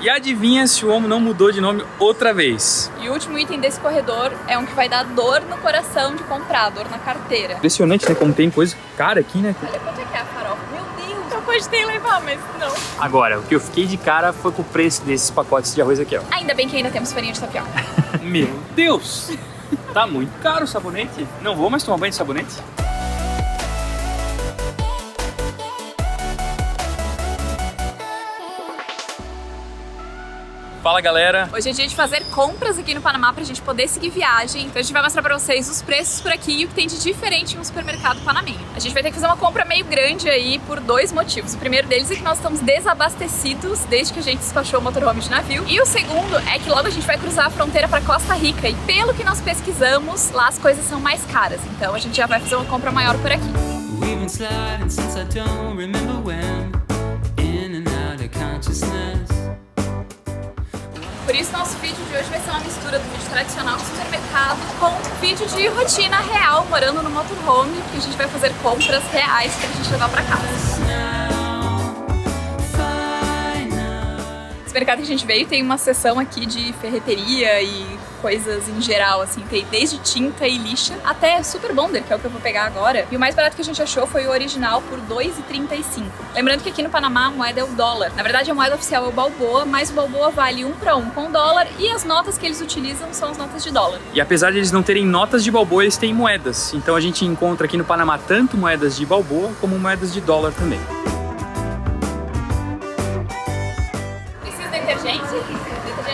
E adivinha se o Omo não mudou de nome outra vez? E o último item desse corredor é um que vai dar dor no coração de comprar, dor na carteira. Impressionante, né? Como tem coisa cara aqui, né? Olha quanto é que é a farofa. Meu Deus, eu cogitei levar, mas não. Agora, o que eu fiquei de cara foi com o preço desses pacotes de arroz aqui, ó. Ainda bem que ainda temos farinha de tapioca. Meu Deus! Tá muito caro o sabonete. Não vou mais tomar banho de sabonete. Fala, galera! Hoje é dia de fazer compras aqui no Panamá pra gente poder seguir viagem. Então a gente vai mostrar pra vocês os preços por aqui e o que tem de diferente em um supermercado panamenho. A gente vai ter que fazer uma compra meio grande aí por dois motivos. O primeiro deles é que nós estamos desabastecidos desde que a gente despachou o motorhome de navio. E o segundo é que logo a gente vai cruzar a fronteira pra Costa Rica e pelo que nós pesquisamos, lá as coisas são mais caras. Então a gente já vai fazer uma compra maior por aqui. Por isso, nosso vídeo de hoje vai ser uma mistura do vídeo tradicional do supermercado com um vídeo de rotina real, morando no motorhome, porque a gente vai fazer compras reais pra gente levar pra casa. Esse mercado que a gente veio tem uma seção aqui de ferreteria e coisas em geral, assim, tem desde tinta e lixa até Super Bonder, que é o que eu vou pegar agora. E o mais barato que a gente achou foi o original por R$ 2,35. Lembrando que aqui no Panamá a moeda é o dólar. Na verdade a moeda oficial é o balboa, mas o balboa vale 1 para 1 com o dólar e as notas que eles utilizam são as notas de dólar. E apesar de eles não terem notas de balboa, eles têm moedas. Então a gente encontra aqui no Panamá tanto moedas de balboa como moedas de dólar também.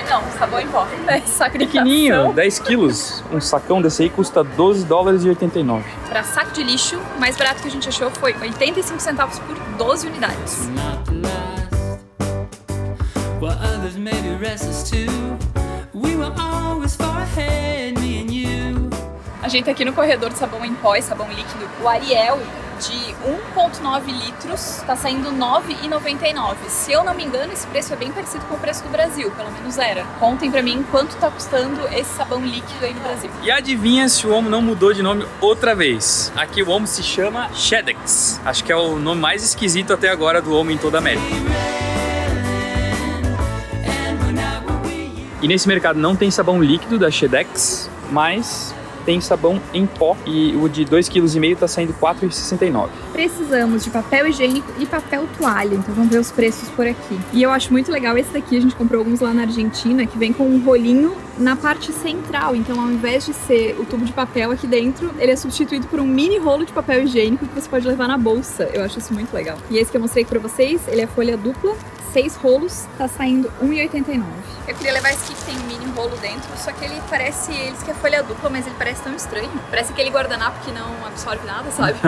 Não, sabão em pó. Saco de Pequenininho, 10 quilos. Um sacão desse aí custa $12,89. Para saco de lixo, o mais barato que a gente achou foi 85 centavos por 12 unidades. A gente tá aqui no corredor de sabão em pó e sabão líquido. O Ariel de 1,9 litros tá saindo R$ 9,99. Se eu não me engano, esse preço é bem parecido com o preço do Brasil, pelo menos era. Contem pra mim quanto tá custando esse sabão líquido aí no Brasil. E adivinha se o Omo não mudou de nome outra vez? Aqui o Omo se chama Shedex. Acho que é o nome mais esquisito até agora do Omo em toda a América. E nesse mercado não tem sabão líquido da Shedex, mas tem sabão em pó e o de 2,5 kg tá saindo R$ 4,69. Precisamos de papel higiênico e papel toalha, então vamos ver os preços por aqui. E eu acho muito legal esse daqui, a gente comprou alguns lá na Argentina, que vem com um rolinho na parte central, então ao invés de ser o tubo de papel aqui dentro, ele é substituído por um mini rolo de papel higiênico que você pode levar na bolsa. Eu acho isso muito legal. E esse que eu mostrei pra vocês, ele é folha dupla, 6 rolos, tá saindo R$ 1,89. Eu queria levar esse aqui que tem um mini rolo dentro, só que ele parece, eles que é folha dupla, mas ele parece tão estranho. Parece aquele guardanapo que não absorve nada, sabe?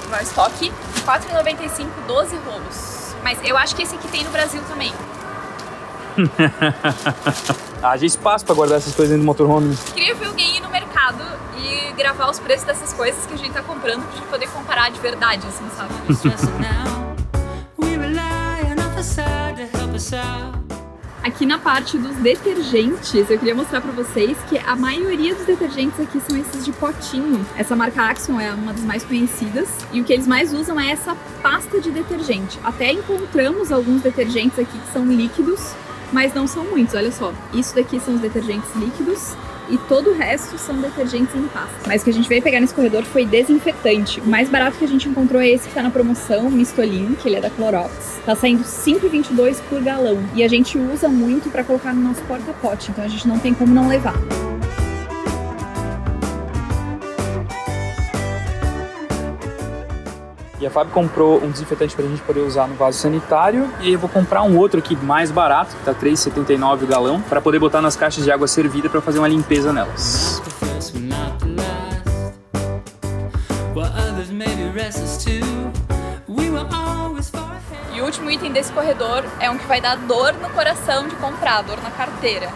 Vai estoque, R$ 4,95, 12 rolos. Mas eu acho que esse aqui tem no Brasil também. Haja espaço pra guardar essas coisas dentro do motorhome. Queria ver alguém ir no mercado e gravar os preços dessas coisas que a gente tá comprando pra gente poder comparar de verdade, assim, sabe? Aqui na parte dos detergentes, eu queria mostrar pra vocês que a maioria dos detergentes aqui são esses de potinho. Essa marca Axion é uma das mais conhecidas e o que eles mais usam é essa pasta de detergente. Até encontramos alguns detergentes aqui que são líquidos, mas não são muitos, olha só. Isso daqui são os detergentes líquidos e todo o resto são detergentes em pasta. Mas o que a gente veio pegar nesse corredor foi desinfetante. O mais barato que a gente encontrou é esse que tá na promoção, o Mistolin, que ele é da Clorox. Tá saindo R$ 5,22 por galão. E a gente usa muito pra colocar no nosso porta-pote, então a gente não tem como não levar. E a Fábio comprou um desinfetante pra gente poder usar no vaso sanitário. E eu vou comprar um outro aqui mais barato, que tá R$ 3,79 o galão, pra poder botar nas caixas de água servida pra fazer uma limpeza nelas. E o último item desse corredor é um que vai dar dor no coração de comprar, dor na carteira,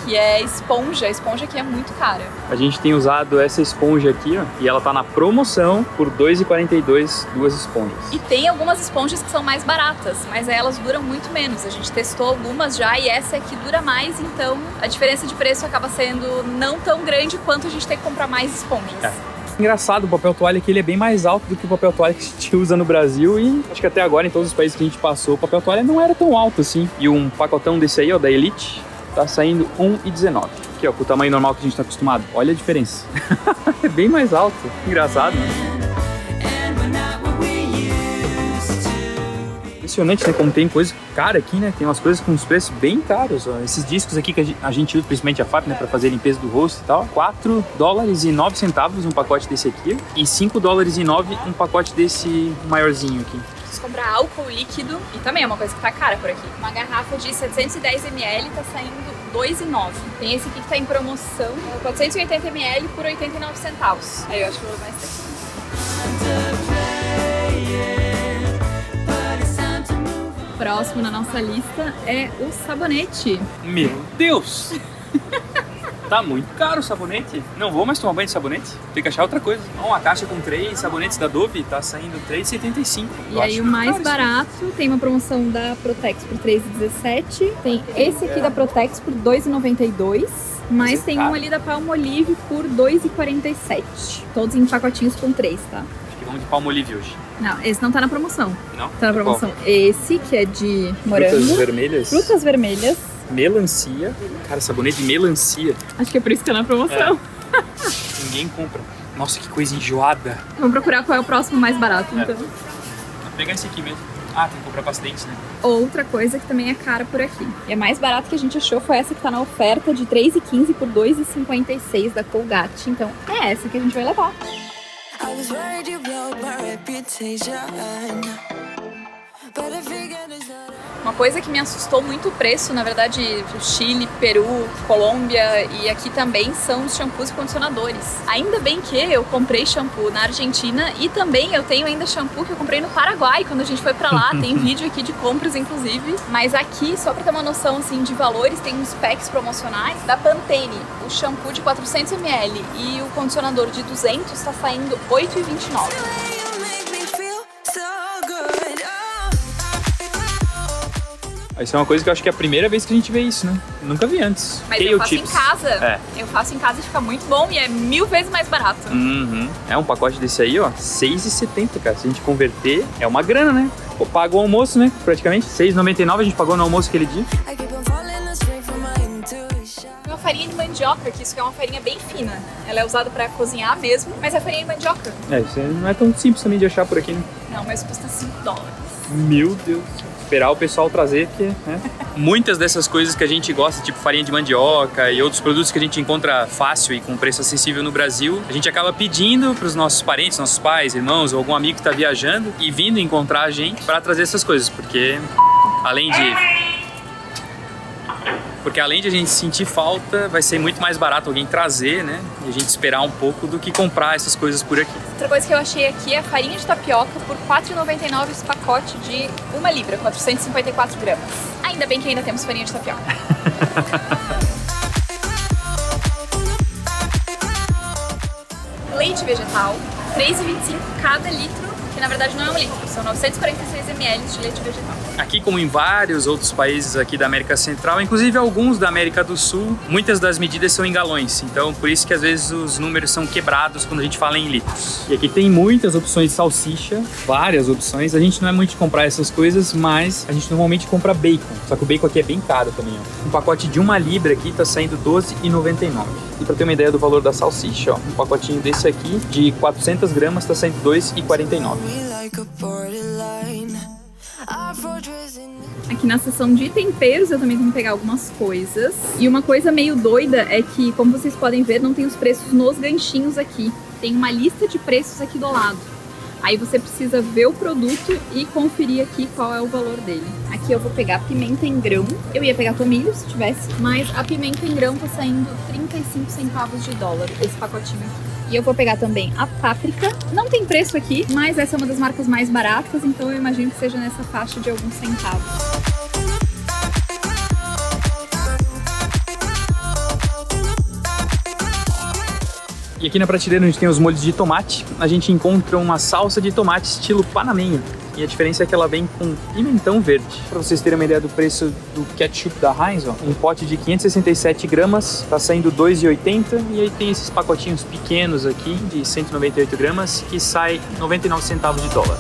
que é esponja. A esponja aqui é muito cara. A gente tem usado essa esponja aqui, ó, e ela tá na promoção por R$ 2,42 duas esponjas. E tem algumas esponjas que são mais baratas, mas elas duram muito menos. A gente testou algumas já e essa aqui dura mais, então a diferença de preço acaba sendo não tão grande quanto a gente ter que comprar mais esponjas. Engraçado, o papel toalha aqui ele é bem mais alto do que o papel toalha que a gente usa no Brasil e acho que até agora em todos os países que a gente passou, o papel toalha não era tão alto assim. E um pacotão desse aí, ó, da Elite, tá saindo R$1,19. Aqui, ó, com o tamanho normal que a gente tá acostumado. Olha a diferença. É bem mais alto. Engraçado, né? Impressionante, né? Como tem coisa cara aqui, né? Tem umas coisas com uns preços bem caros. Ó. Esses discos aqui que a gente usa, principalmente a FAP, né? Pra fazer a limpeza do rosto e tal. $4,09 um pacote desse aqui. E $5,09 um pacote desse maiorzinho aqui. Preciso comprar álcool líquido. E também é uma coisa que tá cara por aqui. Uma garrafa de 710 ml tá saindo R$2,09. Tem esse aqui que tá em promoção. 480 ml por 89 centavos. Aí eu acho que eu vou levar esse aqui. Próximo na nossa lista é o sabonete. Meu Deus! Tá muito caro o sabonete. Não vou mais tomar banho de sabonete. Tem que achar outra coisa. Uma caixa com 3 sabonetes da Dove tá saindo R$3,75. E aí o mais barato tem uma promoção da Protex por R$3,17. Tem esse aqui da Protex por R$2,92. Mas tem um ali da Palmolive por R$2,47. Todos em pacotinhos com 3, tá? Vamos de Palmolive hoje. Não, esse não tá na promoção. Não? Tá na promoção. Esse, que é de morango. Frutas vermelhas. Frutas vermelhas. Melancia. Cara, sabonete de melancia. Acho que é por isso que tá na promoção. É. Ninguém compra. Nossa, que coisa enjoada. Vamos procurar qual é o próximo mais barato, então. Vou pegar esse aqui mesmo. Ah, tem que comprar bastante, né? Outra coisa que também é cara por aqui. E a mais barata que a gente achou foi essa que tá na oferta de R$3,15 por R$2,56 da Colgate. Então é essa que a gente vai levar. I was worried you blow my reputation. Uma coisa que me assustou muito o preço, na verdade, Chile, Peru, Colômbia e aqui também são os shampoos e condicionadores. Ainda bem que eu comprei shampoo na Argentina e também eu tenho ainda shampoo que eu comprei no Paraguai quando a gente foi pra lá. Tem vídeo aqui de compras, inclusive. Mas aqui, só pra ter uma noção assim, de valores, tem uns packs promocionais da Pantene. O shampoo de 400 ml e o condicionador de 200 tá saindo R$8,29. Isso é uma coisa que eu acho que é a primeira vez que a gente vê isso, né? Nunca vi antes. Mas eu faço em casa. Eu faço em casa e fica muito bom e é 1000 vezes mais barato. Uhum. É um pacote desse aí, ó, R$6,70, cara. Se a gente converter, é uma grana, né? Eu pago o almoço, né? Praticamente. R$6,99 a gente pagou no almoço aquele dia. Uma farinha de mandioca, que isso é uma farinha bem fina. Ela é usada pra cozinhar mesmo, mas é farinha de mandioca. Isso não é tão simples também de achar por aqui, né? Não, mas custa $5. Meu Deus. Esperar o pessoal trazer, porque, né? Muitas dessas coisas que a gente gosta, tipo farinha de mandioca e outros produtos que a gente encontra fácil e com preço acessível no Brasil, a gente acaba pedindo para os nossos parentes, nossos pais, irmãos ou algum amigo que está viajando e vindo encontrar a gente para trazer essas coisas, porque além de a gente sentir falta, vai ser muito mais barato alguém trazer, né? E a gente esperar um pouco do que comprar essas coisas por aqui. Outra coisa que eu achei aqui é a farinha de tapioca por R$4,99 esse pacote de 1 libra, 454 gramas. Ainda bem que ainda temos farinha de tapioca. Leite vegetal, R$3,25 cada litro, que na verdade não é 1 litro, são 946 ml de leite vegetal. Aqui, como em vários outros países aqui da América Central, inclusive alguns da América do Sul, muitas das medidas são em galões. Então, por isso que às vezes os números são quebrados quando a gente fala em litros. E aqui tem muitas opções de salsicha, várias opções. A gente não é muito de comprar essas coisas, mas a gente normalmente compra bacon. Só que o bacon aqui é bem caro também, ó. Um pacote de 1 libra aqui tá saindo R$12,99. E pra ter uma ideia do valor da salsicha, ó, um pacotinho desse aqui de 400 gramas tá saindo R$2,49. Aqui na seção de temperos eu também tenho que pegar algumas coisas. E uma coisa meio doida é que, como vocês podem ver, não tem os preços nos ganchinhos aqui. Tem uma lista de preços aqui do lado. Aí você precisa ver o produto e conferir aqui qual é o valor dele. Aqui eu vou pegar pimenta em grão. Eu ia pegar tomilho se tivesse, mas a pimenta em grão tá saindo 35 centavos de dólar, esse pacotinho aqui. E eu vou pegar também a páprica. Não tem preço aqui, mas essa é uma das marcas mais baratas, então eu imagino que seja nessa faixa de alguns centavos. E aqui na prateleira onde tem os molhos de tomate, a gente encontra uma salsa de tomate estilo panamenho. e a diferença é que ela vem com pimentão verde. Para vocês terem uma ideia do preço do ketchup da Heinz, ó, um pote de 567 gramas tá saindo R$ 2,80 e aí tem esses pacotinhos pequenos aqui de 198 gramas que sai 99 centavos de dólar.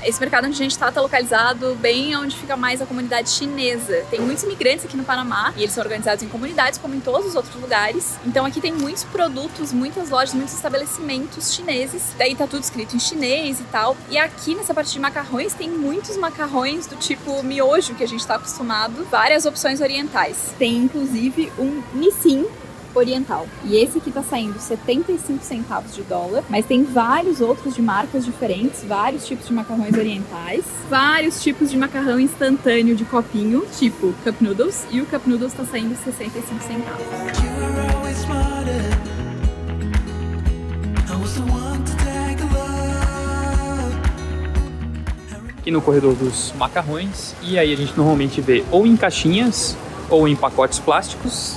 Esse mercado onde a gente está localizado bem onde fica mais a comunidade chinesa. Tem muitos imigrantes aqui no Panamá e eles são organizados em comunidades como em todos os outros lugares. Então aqui tem muitos produtos, muitas lojas, muitos estabelecimentos chineses. Daí tá tudo escrito em chinês e tal. E aqui nessa parte de macarrões tem muitos macarrões do tipo miojo que a gente está acostumado. Várias opções orientais. Tem inclusive um Nissin oriental. E esse aqui tá saindo 75 centavos de dólar, mas tem vários outros de marcas diferentes, vários tipos de macarrões orientais, vários tipos de macarrão instantâneo de copinho, tipo Cup Noodles, e o Cup Noodles tá saindo 65 centavos. Aqui no corredor dos macarrões, e aí a gente normalmente vê ou em caixinhas ou em pacotes plásticos.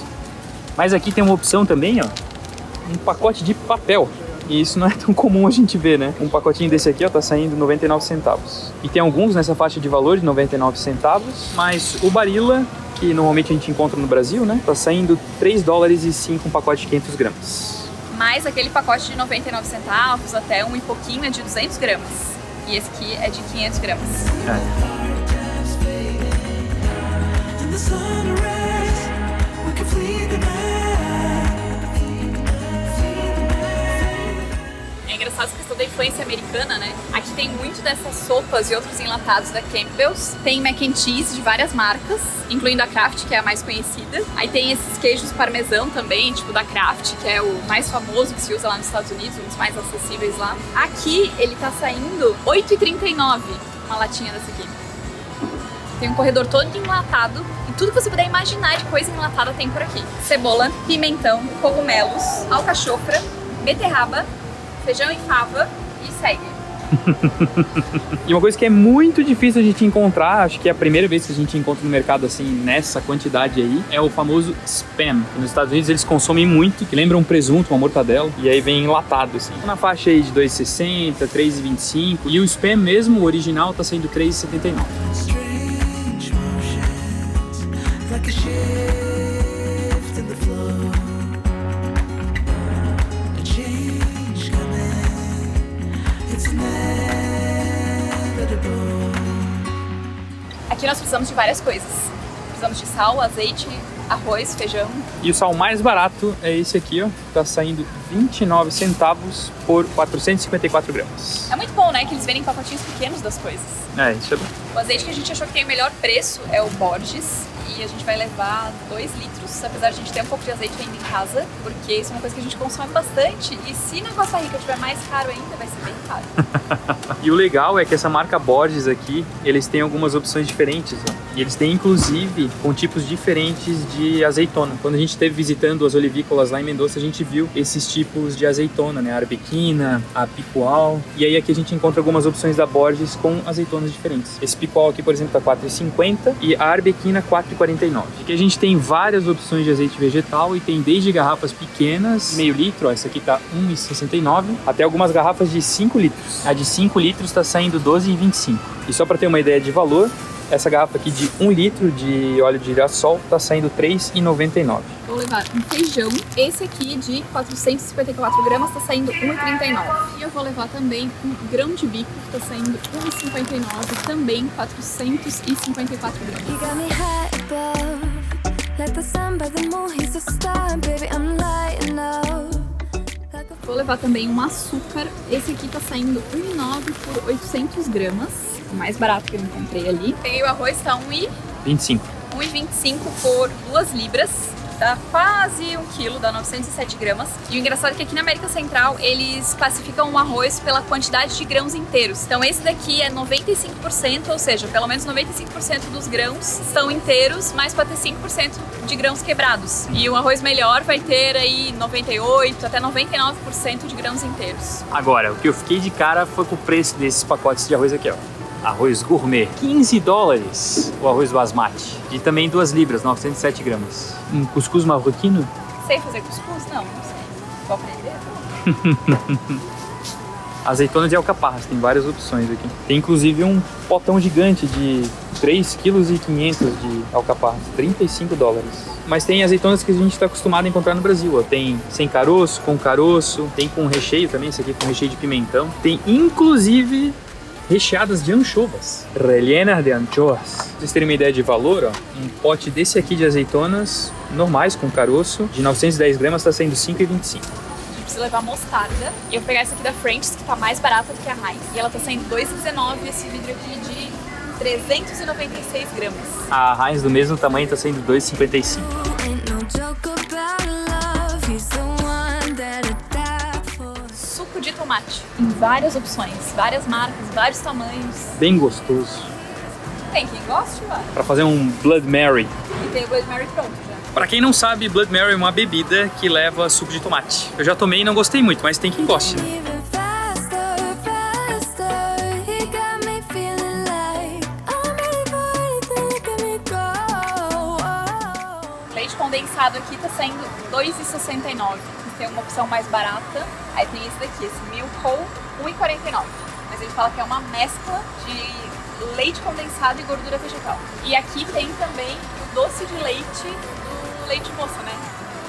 Mas aqui tem uma opção também, ó, um pacote de papel. E isso não é tão comum a gente ver, né? Um pacotinho desse aqui, ó, tá saindo 99 centavos. E tem alguns nessa faixa de valor de 99 centavos, mas o Barilla, que normalmente a gente encontra no Brasil, né, tá saindo 3 dólares e 5 um pacote de 500 gramas. Mais aquele pacote de 99 centavos, até um e pouquinho, é de 200 gramas. E esse aqui é de 500 gramas. É engraçado essa questão da influência americana, né? Aqui tem muito dessas sopas e outros enlatados da Campbell's. Tem mac and cheese de várias marcas, incluindo a Kraft, que é a mais conhecida. Aí tem esses queijos parmesão também, tipo da Kraft, que é o mais famoso que se usa lá nos Estados Unidos, um dos mais acessíveis lá. Aqui ele tá saindo R$ 8,39, uma latinha dessa aqui. Tem um corredor todo enlatado e tudo que você puder imaginar de coisa enlatada tem por aqui. Cebola, pimentão, cogumelos, alcachofra, beterraba, feijão e fava e segue. E uma coisa que é muito difícil a gente encontrar, acho que é a primeira vez que a gente encontra no mercado assim, nessa quantidade aí, é o famoso Spam. Nos Estados Unidos eles consomem muito, que lembra um presunto, uma mortadela, e aí vem enlatado assim. Na faixa aí de R$ 2,60, R$ 3,25, e o Spam mesmo, o original, tá saindo R$ 3,79. Aqui nós precisamos de várias coisas. Precisamos de sal, azeite, arroz, feijão. E o sal mais barato é esse aqui, ó. Tá saindo 29 centavos por 454 gramas. É muito bom, né? Que eles vendem pacotinhos pequenos das coisas. É, isso é bom. O azeite que a gente achou que tem o melhor preço é o Borges. E a gente vai levar 2 litros, apesar de a gente ter um pouco de azeite ainda em casa, porque isso é uma coisa que a gente consome bastante. E se na Costa Rica tiver mais caro ainda, vai ser bem caro. E o legal é que essa marca Borges aqui, eles têm algumas opções diferentes, ó. E eles têm inclusive com tipos diferentes de azeitona. Quando a gente esteve visitando as olivícolas lá em Mendoza, a gente viu esses tipos de azeitona, né? A arbequina, a picual. E aí aqui a gente encontra algumas opções da Borges com azeitonas diferentes. Esse picual aqui, por exemplo, tá R$4,50 e a arbequina R$4,49. Aqui a gente tem várias opções de azeite vegetal e tem desde garrafas pequenas, meio litro, ó, essa aqui tá R$1,69, até algumas garrafas de 5 litros. A de 5 litros tá saindo R$12,25. E só para ter uma ideia de valor, essa garrafa aqui de 1 litro de óleo de girassol tá saindo R$3,99. Vou levar um feijão, esse aqui de 454 gramas tá saindo R$1,39. E eu vou levar também um grão de bico, que tá saindo R$1,59, também 454 gramas. Vou levar também um açúcar, esse aqui tá saindo R$1,09 por 800 gramas, o mais barato que eu encontrei ali. Peguei o arroz, tá R$1,25 por 2 libras. Dá quase 1 quilo, dá 907 gramas. E o engraçado é que aqui na América Central eles classificam o arroz pela quantidade de grãos inteiros. Então esse daqui é 95%, ou seja, pelo menos 95% dos grãos estão inteiros, mas pode ter 5% de grãos quebrados. E o arroz melhor vai ter aí 98% até 99% de grãos inteiros. Agora, o que eu fiquei de cara foi com o preço desses pacotes de arroz aqui, ó. Arroz gourmet, 15 dólares o arroz basmati. E também 2 libras, 907 gramas. Um cuscuz marroquino? Sei fazer cuscuz? Não sei. Vou aprender? Azeitonas e alcaparras, tem várias opções aqui. Tem inclusive um potão gigante de 3,5 kg de alcaparras, $35. Mas tem azeitonas que a gente está acostumado a encontrar no Brasil. Ó. Tem sem caroço, com caroço, tem com recheio também, esse aqui com recheio de pimentão. Tem inclusive recheadas de anchovas, rellenas de anchoas. Pra vocês terem uma ideia de valor, ó, um pote desse aqui de azeitonas normais com caroço, de 910 gramas, está saindo R$5,25. Preciso levar mostarda. E eu vou pegar essa aqui da French's, que tá mais barata do que a Heinz. E ela tá saindo R$2,19, esse vidro aqui de 396 gramas. A Heinz do mesmo tamanho tá saindo R$2,55. Suco de tomate, em várias opções, várias marcas, vários tamanhos. Bem gostoso. Tem quem goste, ué. Pra fazer um Blood Mary. E tem o Blood Mary pronto já. Pra quem não sabe, Blood Mary é uma bebida que leva suco de tomate. Eu já tomei e não gostei muito, mas tem quem goste, né? Leite condensado aqui tá saindo R$2,69. Tem uma opção mais barata. Aí tem esse daqui, esse Milk Whole, R$1,49. Mas ele fala que é uma mescla de leite condensado e gordura vegetal. E aqui tem também o doce de leite do leite moça, né?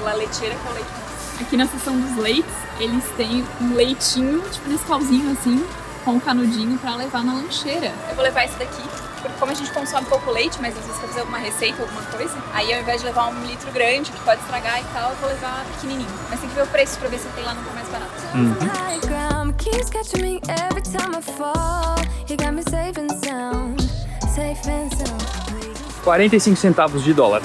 La leiteira, que é o leite moça. Aqui na seção dos leites, eles têm um leitinho, tipo Nescauzinho assim, com um canudinho pra levar na lancheira. Eu vou levar esse daqui, porque como a gente consome pouco leite, mas às vezes quer fazer alguma receita, alguma coisa, aí ao invés de levar 1 litro grande, que pode estragar e tal, eu vou levar pequenininho. Mas tem que ver o preço pra ver se tem lá no que é mais barato. $0,45.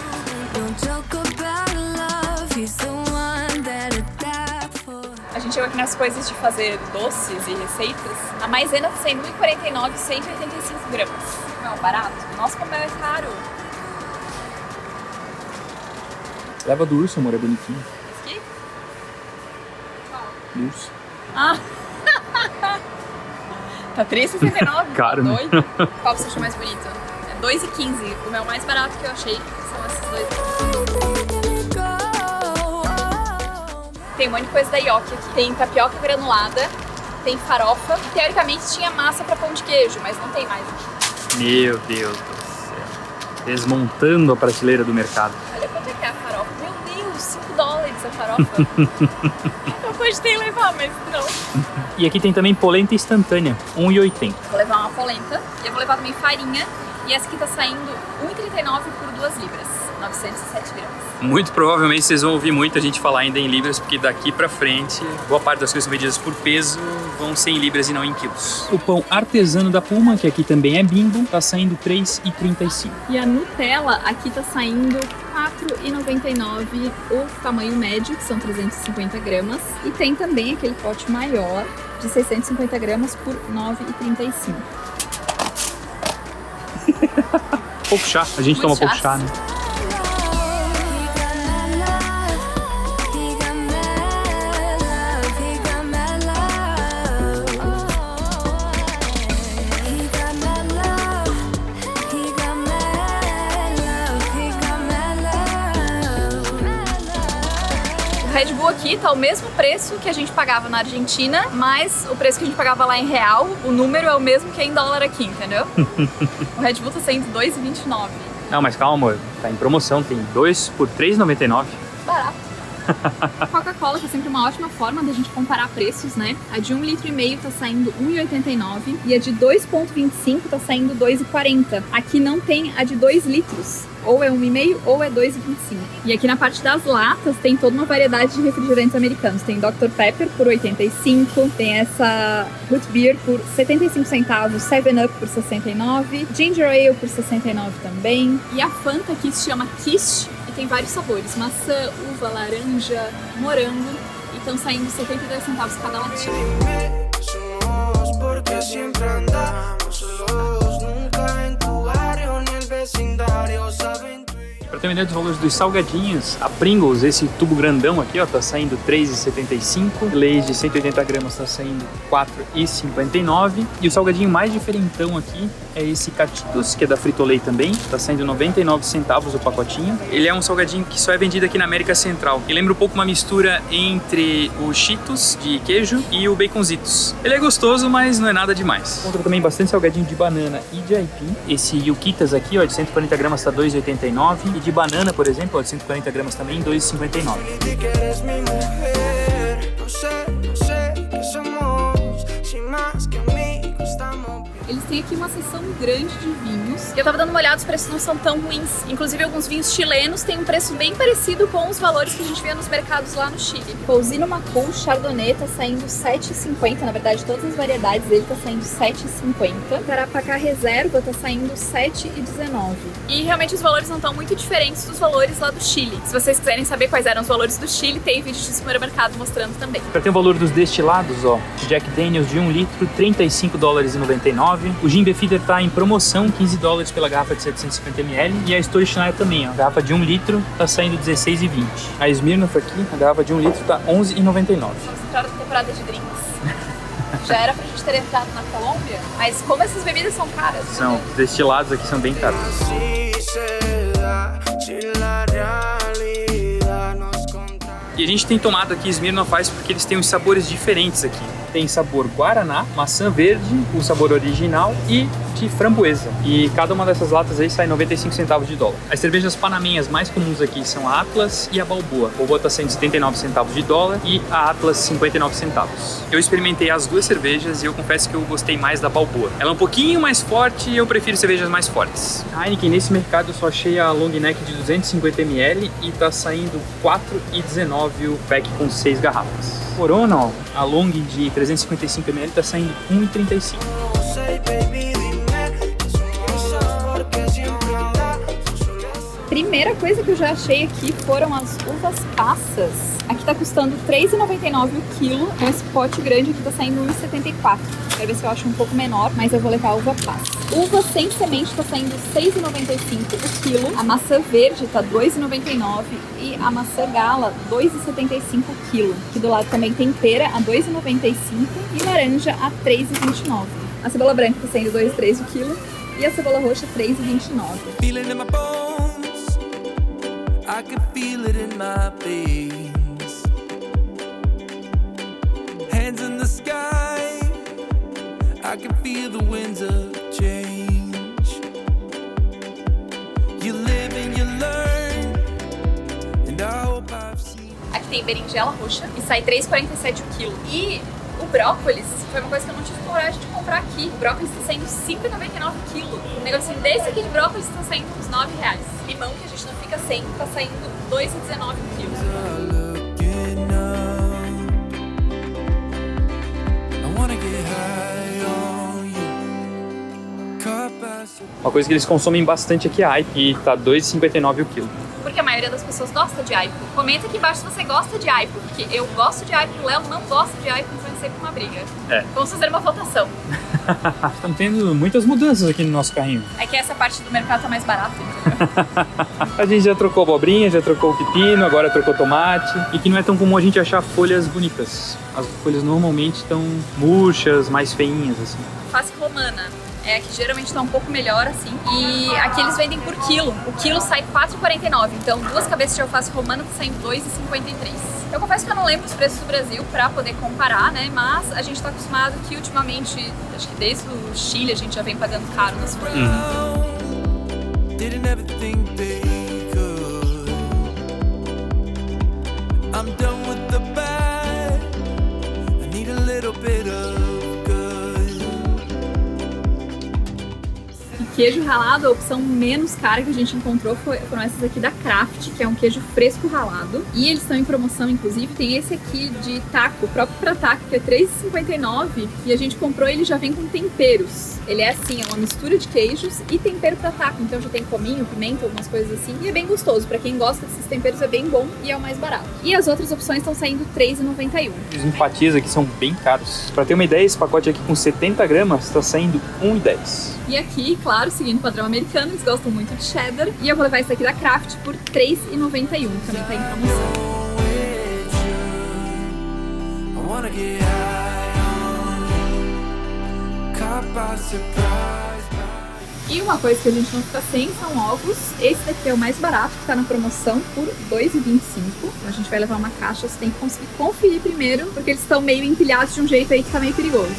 A gente chegou aqui nas coisas de fazer doces e receitas. A maisena tá saindo R$1,49, 185 gramas. Não, barato. Nossa, como é caro. Leva do urso, amor, é bonitinho. Esse aqui? Qual? Do urso. Ah! Tá R$3,69? Caro, né? Doido. Qual você achou mais bonito? É R$2,15. O meu mais barato que eu achei são esses dois aqui. Tem um monte de coisa da Yoki aqui. Tem tapioca granulada, tem farofa. Teoricamente tinha massa pra pão de queijo, mas não tem mais aqui. Meu Deus do céu. Desmontando a prateleira do mercado. Olha quanto é que é a farofa. Meu Deus, $5 a farofa. Eu cogitei levar, mas não. E aqui tem também polenta instantânea, R$1,80. Vou levar uma polenta e eu vou levar também farinha. E essa aqui tá saindo R$1,39 por 2 libras, 907 gramas. Muito provavelmente vocês vão ouvir muita gente falar ainda em libras, porque daqui pra frente, boa parte das coisas medidas por peso vão ser em libras e não em quilos. O pão artesano da Puma, que aqui também é Bimbo, tá saindo R$3,35. E a Nutella aqui tá saindo R$4,99 o tamanho médio, que são 350 gramas. E tem também aquele pote maior de 650 gramas por R$9,35. Pouco chá, a gente toma pouco chá, né? O Red Bull aqui tá o mesmo preço que a gente pagava na Argentina, mas o preço que a gente pagava lá em real, o número é o mesmo que é em dólar aqui, entendeu? O Red Bull tá saindo R$2,29. Não, mas calma, amor. Tá em promoção, tem 2 por R$3,99. Barato. Coca-Cola, que é sempre uma ótima forma da gente comparar preços, né? A de 1,5 litro tá saindo R$1,89 e a de 2,25 tá saindo R$2,40. Aqui não tem a de 2 litros. Ou é 1,5 ou é 2,25. E aqui na parte das latas tem toda uma variedade de refrigerantes americanos. Tem Dr. Pepper por 85, tem essa Root Beer por 75 centavos, 7-Up por 69, Ginger Ale por 69 também. E a Fanta aqui se chama Kish e tem vários sabores, maçã, uva, laranja, morango. E estão saindo 72 centavos cada latinha. Para Pra ter uma ideia dos valores dos salgadinhos, a Pringles, esse tubo grandão aqui, ó, tá saindo R$3,75. Lay's de 180 gramas tá saindo R$4,59. E o salgadinho mais diferentão aqui é esse Catitos, que é da Frito-Lay também. Tá saindo 99 centavos o pacotinho. Ele é um salgadinho que só é vendido aqui na América Central. E lembra um pouco uma mistura entre o Cheetos de queijo e o Baconzitos. Ele é gostoso, mas não é nada demais. Encontra também bastante salgadinho de banana e de aipim. Esse Yukitas aqui, ó, de 140 gramas tá R$2,89. E de banana, por exemplo, ó, de 140 gramas também, R$2,59. Eles têm aqui uma seção grande de vinhos. Eu tava dando uma olhada, os preços não são tão ruins. Inclusive, alguns vinhos chilenos têm um preço bem parecido com os valores que a gente vê nos mercados lá no Chile. Cousino Macul Chardonnay tá saindo R$7,50. Na verdade, todas as variedades dele tá saindo R$7,50. Tarapacá Reserva tá saindo R$7,19. E realmente os valores não estão muito diferentes dos valores lá do Chile. Se vocês quiserem saber quais eram os valores do Chile, tem vídeo de supermercado mostrando também. Para ter o valor dos destilados, ó, Jack Daniels de 1 litro, $35,99. O Gin Beefeater tá em promoção, $15 pela garrafa de 750 ml. E a Stolichnaya também, ó, a garrafa de 1 litro tá saindo R$16,20. A Smirnoff aqui, a garrafa de 1 litro tá R$11,99. Vamos entrar na temporada de drinks. Já era pra gente ter entrado na Colômbia, mas como essas bebidas são caras... São, os destilados aqui são bem caros. E a gente tem tomado aqui Smirnoff Ice porque eles têm uns sabores diferentes aqui. Tem sabor guaraná, maçã verde, o sabor original e de framboesa. E cada uma dessas latas aí sai 95 centavos de dólar. As cervejas panamenhas mais comuns aqui são a Atlas e a Balboa. A Balboa tá saindo 79 centavos de dólar e a Atlas 59 centavos. Eu experimentei as duas cervejas e eu confesso que eu gostei mais da Balboa. Ela é um pouquinho mais forte e eu prefiro cervejas mais fortes. A Heineken, nesse mercado eu só achei a long neck de 250 ml e tá saindo R$4,19 o pack com 6 garrafas. Corona, ó, a long de 355 ml tá saindo R$1,35. Primeira coisa que eu já achei aqui foram as uvas passas. Aqui tá custando R$3,99 o quilo. Esse pote grande aqui tá saindo R$1,74. Quero ver se eu acho um pouco menor, mas eu vou levar a uva passa. Uva sem semente tá saindo R$6,95 o quilo. A maçã verde tá R$2,99 e a maçã gala R$2,75 o quilo. Aqui do lado também tem pera a R$2,95 e laranja a R$3,29. A cebola branca tá saindo R$2,03 o quilo e a cebola roxa R$3,29. I could feel it in my veins. Hands in the sky. I can feel the winds of change. You live and you learn. And I hope I've seen. Aqui tem berinjela roxa e sai R$3,47 o quilo. E o brócolis foi uma coisa que eu não tive coragem de comprar aqui. O brócolis está saindo R$5,99 o quilo. Um negocinho desse aqui de brócolis está saindo uns R$9. Limão, que a gente não fica sem, está saindo R$2,19 o quilo. Uma coisa que eles consomem bastante aqui é aipo e tá R$2,59 o quilo. Porque a maioria das pessoas gosta de aipo. Comenta aqui embaixo se você gosta de aipo, porque eu gosto de aipo, o Léo não gosta de aipo, então vai ser uma briga. É. Vamos fazer uma votação. Estamos tendo muitas mudanças aqui no nosso carrinho. É que essa parte do mercado tá mais barata, entendeu? A gente já trocou abobrinha, já trocou o pepino, agora trocou tomate. E que não é tão comum a gente achar folhas bonitas. As folhas normalmente estão murchas, mais feinhas, assim. Alface romana. É, que geralmente tá um pouco melhor, assim. E aqui eles vendem por quilo. O quilo sai R$4,49. Então, 2 cabeças de alface romana tá saindo R$2,53. Eu confesso que eu não lembro os preços do Brasil pra poder comparar, né? Mas a gente tá acostumado que ultimamente, acho que desde o Chile, a gente já vem pagando caro nas folhas. I'm done with the bad. I need a little bit of queijo ralado, a opção menos cara que a gente encontrou foram essas aqui da Kraft, que é um queijo fresco ralado. E eles estão em promoção, inclusive. Tem esse aqui de taco, próprio pra taco, que é R$3,59. E a gente comprou, ele já vem com temperos. Ele é assim, é uma mistura de queijos e tempero pra taco. Então já tem cominho, pimenta, algumas coisas assim. E é bem gostoso. Pra quem gosta desses temperos é bem bom e é o mais barato. E as outras opções estão saindo R$3,91. Os empatis aqui são bem caros. Pra ter uma ideia, esse pacote aqui com 70 gramas tá saindo R$1,10. E aqui, claro, claro, seguindo o padrão americano, eles gostam muito de cheddar. E eu vou levar esse aqui da Kraft por R$3,91, também tá em promoção. E uma coisa que a gente não fica sem são ovos. Esse daqui é o mais barato, que tá na promoção por R$2,25. Então a gente vai levar uma caixa, você tem que conseguir conferir primeiro, porque eles estão meio empilhados de um jeito aí que tá meio perigoso.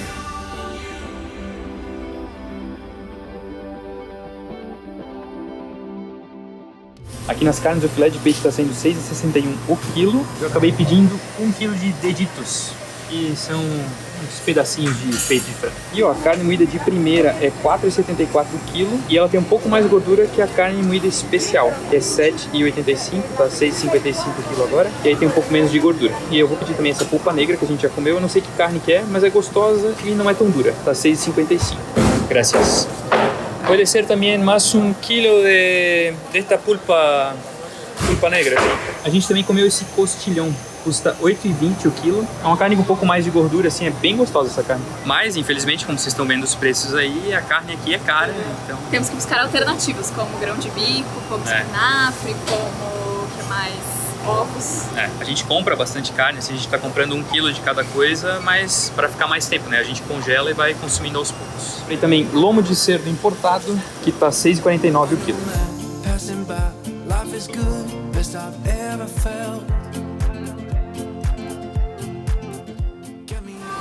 Aqui nas carnes o filé de peixe está sendo R$6,61 o quilo. Eu acabei pedindo 1 quilo de deditos, que são uns pedacinhos de peito de frango. E ó, a carne moída de primeira é R$4,74 o quilo e ela tem um pouco mais gordura que a carne moída especial, que é R$7,85, tá R$6,55 o quilo agora, e aí tem um pouco menos de gordura. E eu vou pedir também essa polpa negra que a gente já comeu, eu não sei que carne que é, mas é gostosa e não é tão dura, tá R$6,55. Gracias. Puede ser também mais 1 quilo de esta pulpa negra. A gente também comeu esse costilhão, custa R$8,20 o quilo. É uma carne com um pouco mais de gordura, assim, é bem gostosa essa carne. Mas, infelizmente, como vocês estão vendo os preços aí, a carne aqui é cara, então... Temos que buscar alternativas, como grão de bico, como espinafre, como, o que mais? Ovos. A gente compra bastante carne, assim, a gente tá comprando 1 quilo de cada coisa, mas para ficar mais tempo, né? A gente congela e vai consumindo aos poucos. E também lomo de cerdo importado, que tá R$6,49 o quilo.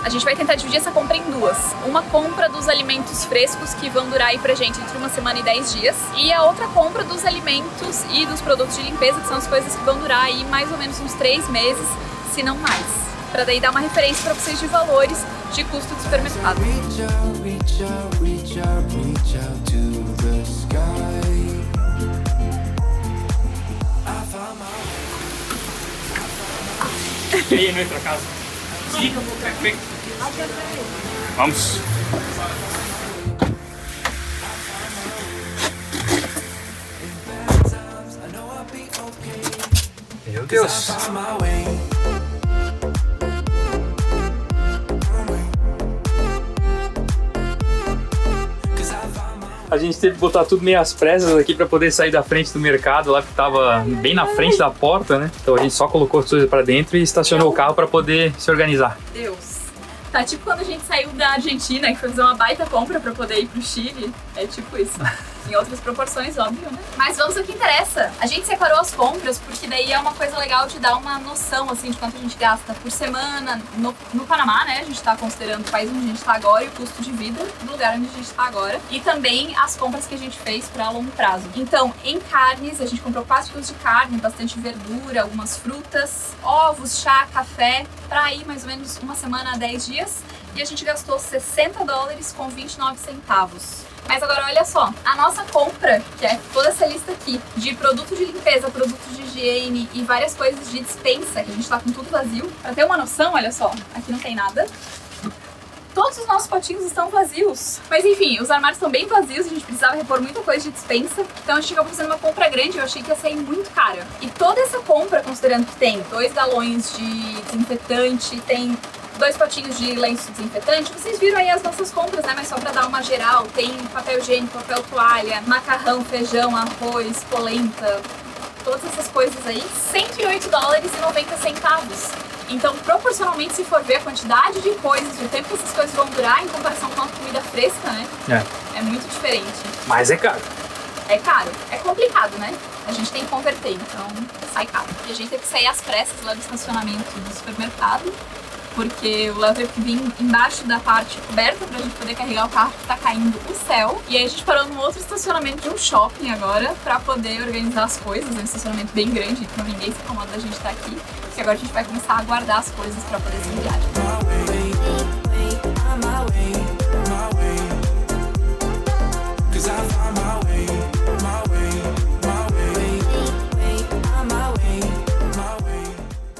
A gente vai tentar dividir essa compra em duas. Uma compra dos alimentos frescos que vão durar aí pra gente entre 1 semana e 10 dias. E a outra compra dos alimentos e dos produtos de limpeza, que são as coisas que vão durar aí mais ou menos uns 3 meses, se não mais. Pra daí dar uma referência pra vocês de valores de custo de supermercado. E aí, nuestra casa? Sim, perfeito. Vamos. Meu Deus. A gente teve que botar tudo meio às pressas aqui para poder sair da frente do mercado lá, que tava bem na frente da porta, né? Então a gente só colocou as coisas para dentro e estacionou o carro para poder se organizar. Deus. Tá tipo quando a gente saiu da Argentina, que foi fazer uma baita compra para poder ir pro Chile. É tipo isso. Em outras proporções, óbvio, né? Mas vamos ao que interessa. A gente separou as compras porque daí é uma coisa legal de dar uma noção, assim, de quanto a gente gasta por semana no Panamá, né? A gente tá considerando o país onde a gente tá agora e o custo de vida do lugar onde a gente tá agora. E também as compras que a gente fez pra longo prazo. Então, em carnes, a gente comprou 4 quilos de carne, bastante verdura, algumas frutas, ovos, chá, café, pra ir mais ou menos 1 semana a 10 dias. E a gente gastou $60 com 29 centavos. Mas agora olha só, a nossa compra, que é toda essa lista aqui, de produto de limpeza, produtos de higiene e várias coisas de despensa, que a gente tá com tudo vazio. Pra ter uma noção, olha só, aqui não tem nada. Todos os nossos potinhos estão vazios. Mas enfim, os armários estão bem vazios, a gente precisava repor muita coisa de despensa. Então a gente acabou fazendo uma compra grande, eu achei que ia sair muito cara. E toda essa compra, considerando que tem 2 galões de desinfetante, tem 2 potinhos de lenço desinfetante, vocês viram aí as nossas compras, né? Mas só pra dar uma geral, tem papel higiênico, papel toalha, macarrão, feijão, arroz, polenta, todas essas coisas aí, $108,90. Então, proporcionalmente, se for ver a quantidade de coisas, o tempo que essas coisas vão durar em comparação com a comida fresca, né? É muito diferente. Mas é caro. É caro. É complicado, né? A gente tem que converter, então sai caro. E a gente teve que sair às pressas lá do estacionamento do supermercado, porque o Léo teve que vir embaixo da parte coberta pra gente poder carregar o carro, que tá caindo o céu. E aí a gente parou num outro estacionamento de um shopping agora pra poder organizar as coisas. É um estacionamento bem grande, então ninguém se incomoda da gente estar aqui. E agora a gente vai começar a guardar as coisas pra poder seguir viagem.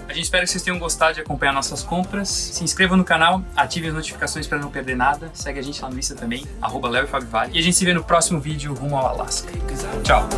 A gente espera que vocês tenham gostado de acompanhar nossas compras. Se inscrevam no canal, ative as notificações para não perder nada. Segue a gente lá no Insta também, @Leo e Fábio Vale. E a gente se vê no próximo vídeo rumo ao Alasca. Tchau!